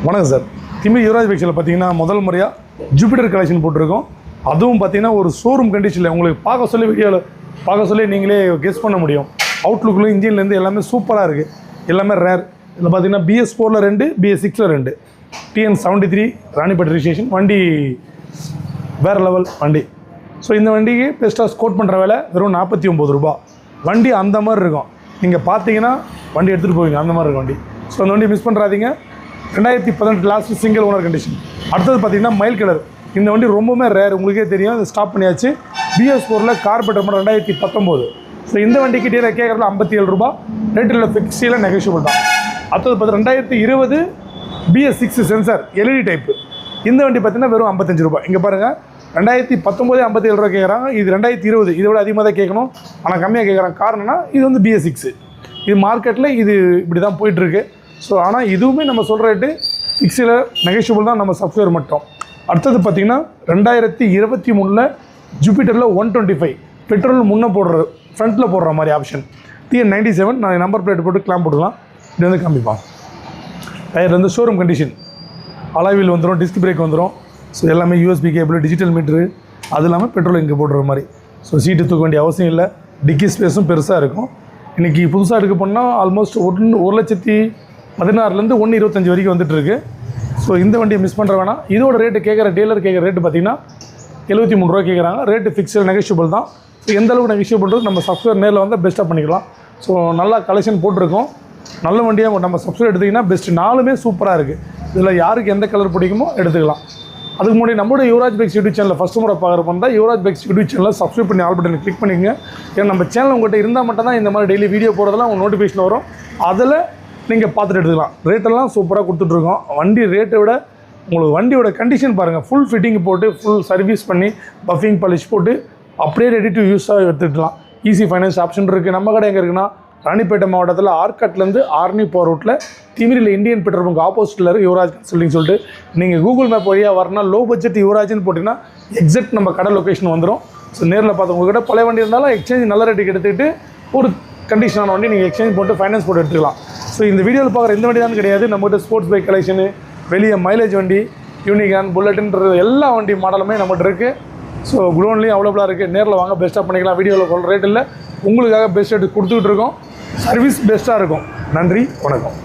வணக்கம் சார். திமிர் யுவராஜ் பைக்ஸில் பார்த்தீங்கன்னா முதல் முறையாக ஜூபிட்டர் கலெக்ஷன் போட்டிருக்கோம். அதுவும் பார்த்தீங்கன்னா ஒரு ஷோரூம் கண்டிஷனில் உங்களுக்கு பார்க்க சொல்லி வீடியோவில் பார்க்க சொல்லி நீங்களே கெஸ் பண்ண முடியும். அவுட்லுக்கில் இன்ஜின்லேருந்து எல்லாமே சூப்பராக இருக்குது. எல்லாமே ரேர். இதில் பார்த்தீங்கன்னா BS4 2, BS6 2, TN73 Ranipet registration வண்டி, வேறு லெவல் வண்டி. ஸோ இந்த வண்டிக்கு பெஸ்ட்டாக ஸ்கோட் பண்ணுற வேலை வெறும் 49 ரூபா. வண்டி அந்த மாதிரி இருக்கும். நீங்கள் பார்த்தீங்கன்னா வண்டி எடுத்துகிட்டு போவீங்க, அந்த மாதிரி இருக்கும் வண்டி. ஸோ அந்த வண்டி மிஸ் பண்ணுறாதீங்க. 2018 லாஸ்ட் சிங்கிள் ஓனர் கண்டிஷன். அடுத்தது பார்த்தீங்கன்னா மைல் கலர். இந்த வண்டி ரொம்பவுமே ரேர், உங்களுக்கே தெரியும். இது ஸ்டாப் பண்ணியாச்சு. BS4 கார்பெட்டர் மட்டும் 2019. ஸோ இந்த வண்டிக்கு டீலர் கேட்குறதுல 57 ரூபா. ரேட்டில் ஃபிக்ஸில் நெகோஷியபிள் தான். அடுத்தது பார்த்தீங்கன்னா 2020 BS6 சென்சார் LED டைப்பு. இந்த வண்டி பார்த்தீங்கன்னா வெறும் 55 ரூபா. இங்கே பாருங்கள், 2019 57 ரூபா கேட்குறாங்க. இது 2020 இதை விட அதிகமாக தான் கேட்கணும், ஆனால் கம்மியாக கேட்குறாங்க. காரணம்னா இது வந்து BS6. இது மார்க்கெட்டில் இது இப்படி தான் போயிட்டுருக்கு. ஸோ ஆனால் இதுவுமே நம்ம சொல்கிற ரேட்டு ஃபிக்ஸில் நெகோஷியபிள் தான், நம்ம சப்ஸ்கிரைபர் மட்டும். அடுத்தது பார்த்திங்கன்னா 2023 ஜூபிட்டரில் 125 பெட்ரோல் முன்னே போடுற ஃப்ரண்ட்டில் போடுற மாதிரி ஆப்ஷன். TN97 நான் நம்பர் பிளேட் போட்டு கிளாம் போட்டுக்கலாம். இது வந்து காமிப்பான். டயர் வந்து ஷோரூம் கண்டிஷன். அலாய்வில் வந்துடும், டிஸ்க் பிரேக் வந்துடும். ஸோ எல்லாமே USB கேபிள், டிஜிட்டல் மீட்ரு, அது இல்லாமல் பெட்ரோல் இங்கே போடுற மாதிரி. ஸோ சீட்டு தூக்க வேண்டிய அவசியம் இல்லை. டிக்கி ஸ்பேஸும் பெருசாக இருக்கும். இன்றைக்கி புதுசாக எடுக்க போனால் ஆல்மோஸ்ட் 1,16,000 1,25 வரைக்கும் வந்துட்டுருக்கு. ஸோ இந்த வண்டியை மிஸ் பண்ணுற வேணாம். இதோட ரேட்டு டீலர் கேட்குற ரேட்டு பார்த்திங்கன்னா 73 ரூபா கேட்குறாங்க. ரேட்டு ஃபிக்ஸட் நெகோஷியபிள் தான். ஸோ எந்த அளவுக்கு நெகோஷியபிள் நம்ம சப்ஸ்கிரைபர் நேரில் வந்து பெஸ்ட்டாக பண்ணிக்கலாம். ஸோ நல்லா கலெக்ஷன் போட்டிருக்கோம். நல்ல வண்டியாக நம்ம சப்ஸ்கிரைபர் எடுத்திங்கன்னா பெஸ்ட்டு. நாலுமே சூப்பராக இருக்குது. இதில் யாருக்கு எந்த கலர் பிடிக்குமோ எடுத்துக்கலாம். அதுக்கு முன்னாடி நம்மளோட யுவராஜ் பைக்ஸ் யூடியூப் சேனலில் ஃபஸ்ட் முறை பார்க்குறப்ப தான் யுவராஜ் பைக்ஸ் யூடியூப் சேனலில் சப்ஸ்கிரைப் பண்ணி ஆல் பட்டனை கிளிக் பண்ணிக்கங்க. ஏன்னா நம்ம சேனல் உங்கள்கிட்ட இருந்தால் மட்டும் தான் இந்த மாதிரி டெய்லி வீடியோ போடுறதெல்லாம் உங்கள் நோட்டிஃபிகேஷன் வரும். அதில் நீங்கள் பார்த்துட்டு எடுத்துக்கலாம். ரேட்டெல்லாம் சூப்பராக கொடுத்துட்ருக்கோம். வண்டி ரேட்டை விட உங்களுக்கு வண்டியோட கண்டிஷன் பாருங்கள். ஃபுல் ஃபிட்டிங் போட்டு ஃபுல் சர்வீஸ் பண்ணி பஃபிங் பாலிஷ் போட்டு அப்படியே ரெடி டு யூஸாக எடுத்துக்கலாம். ஈஸி ஃபைனான்ஸ் ஆப்ஷன் இருக்குது. நம்ம கடை எங்கே இருக்குன்னா ராணிப்பேட்டை மாவட்டத்தில் ஆர்காட்லேருந்து ஆர்னி போகிற ரூட்டில் திமிரில் இந்தியன் பெட்ரோல் பங்க் ஆப்போசிட்டில் இருக்குது யுவராஜ் கன்சல்டிங் சொல்லிட்டு. நீங்கள் கூகுள் மேப் வழியாக வரணும்னா லோ பட்ஜெட் யுவராஜ்னு போட்டிங்கன்னா எக்ஸாக்ட் நம்ம கடை லொக்கேஷன் வந்துடும். ஸோ நேரில் பார்த்து உங்கள்கிட்ட பழைய வண்டி இருந்தாலும் எக்ஸ்சேஞ்ச் நல்ல ரேட்டுக்கு எடுத்துக்கிட்டு ஒரு கண்டிஷனான வண்டி நீங்கள் எக்ஸ்சேஞ்ச் போட்டு ஃபைனான்ஸ் போட்டு எடுத்துக்கலாம். ஸோ இந்த வீடியோவில் பார்க்குற இந்த வண்டி தான் கிடையாது. நம்மகிட்ட ஸ்போர்ட்ஸ் பைக் கலெக்ஷனு, வெளியே மைலேஜ் வண்டி, யூனிகான், புல்லட்டுன்ற எல்லா வண்டி மாடலுமே நம்மகிட்ட இருக்குது. ஸோ குடோன்லேயும் அவைலபிளாக இருக்குது. நேரில் வாங்க, பெஸ்ட்டாக பண்ணிக்கலாம். வீடியோவில் சொல்கிற ரேட் இல்லை, உங்களுக்காக பெஸ்ட் ரேட்டு கொடுத்துக்கிட்டு இருக்கோம். சர்வீஸ் பெஸ்ட்டாக இருக்கும். நன்றி, வணக்கம்.